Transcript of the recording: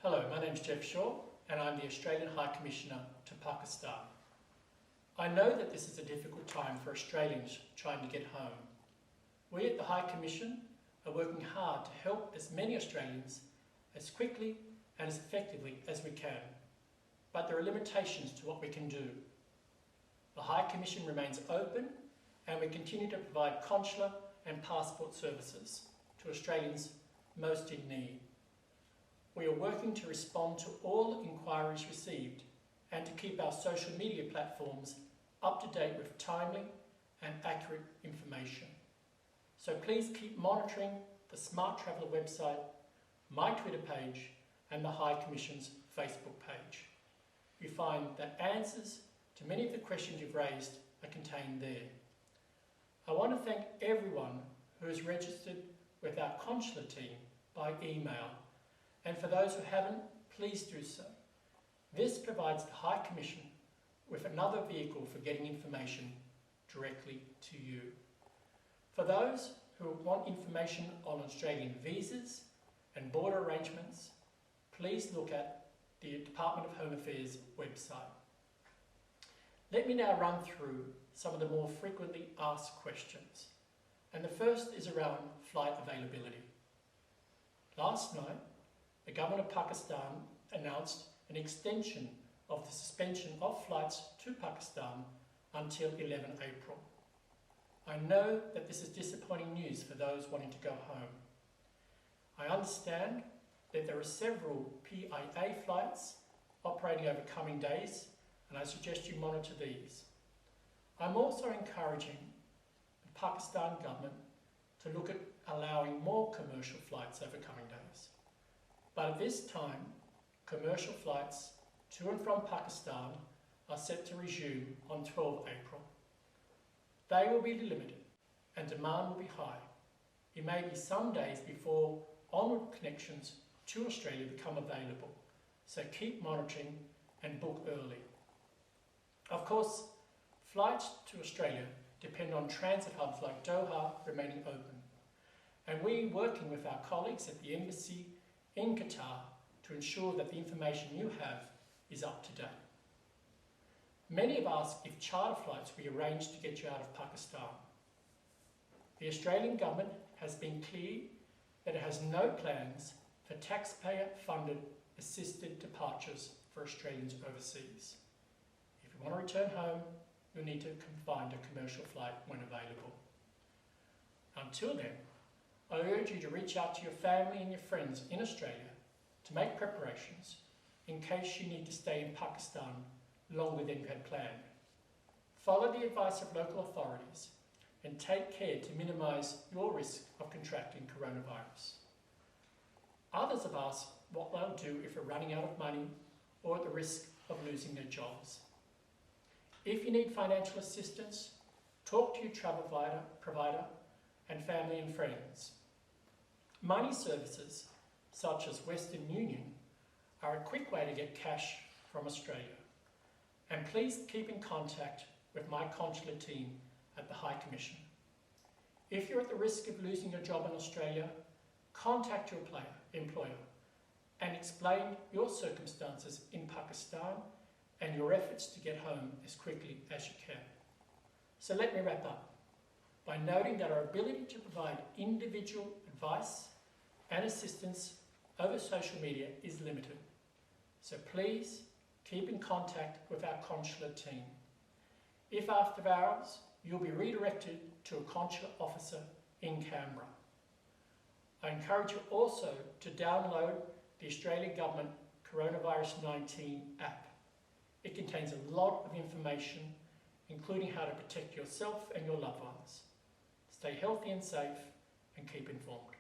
Hello, my name is Geoffrey and I'm the Australian High Commissioner to Pakistan. I know that this is a difficult time for Australians trying to get home. We at the High Commission are working hard to help as many Australians as quickly and as effectively as we can. But there are limitations to what we can do. The High Commission remains open and we continue to provide consular and passport services to Australians most in need. We are working to respond to all inquiries received and to keep our social media platforms up to date with timely and accurate information. So please keep monitoring the Smart Traveller website, my Twitter page and the High Commission's Facebook page. You find that answers to many of the questions you've raised are contained there. I want to thank everyone who has registered with our consular team by email, and for those who haven't, please do so. This provides the High Commission with another vehicle for getting information directly to you. For those who want information on Australian visas and border arrangements, please look at the Department of Home Affairs website. Let me now run through some of the more frequently asked questions. And the first is around flight availability. Last night, the Government of Pakistan announced an extension of the suspension of flights to Pakistan until 11 April. I know that this is disappointing news for those wanting to go home. I understand that there are several PIA flights operating over coming days, and I suggest you monitor these. I'm also encouraging the Pakistan government to look at allowing more commercial flights over coming days. But at this time, commercial flights to and from Pakistan are set to resume on 12 April. They will be limited and demand will be high. It may be some days before onward connections to Australia become available, so keep monitoring and book early. Of course, flights to Australia depend on transit hubs like Doha remaining open, and we're working with our colleagues at the Embassy in Qatar to ensure that the information you have is up to date. Many have asked if charter flights will be arranged to get you out of Pakistan. The Australian government has been clear that it has no plans for taxpayer-funded assisted departures for Australians overseas. If you want to return home, you'll need to find a commercial flight when available. Until then, I urge you to reach out to your family and your friends in Australia to make preparations in case you need to stay in Pakistan longer than you had planned. Follow the advice of local authorities and take care to minimise your risk of contracting coronavirus. Others have asked what they'll do if they're running out of money or at the risk of losing their jobs. If you need financial assistance, talk to your travel provider and family and friends. Money services such as Western Union are a quick way to get cash from Australia. And please keep in contact with my consular team at the High Commission. If you're at the risk of losing your job in Australia, contact your employer and explain your circumstances in Pakistan and your efforts to get home as quickly as you can. So let me wrap up by noting that our ability to provide individual advice and assistance over social media is limited. So please keep in contact with our consular team. If after hours, you'll be redirected to a consular officer in Canberra. I encourage you also to download the Australian Government Coronavirus 19 app. It contains a lot of information, including how to protect yourself and your loved ones. Stay healthy and safe, and keep informed.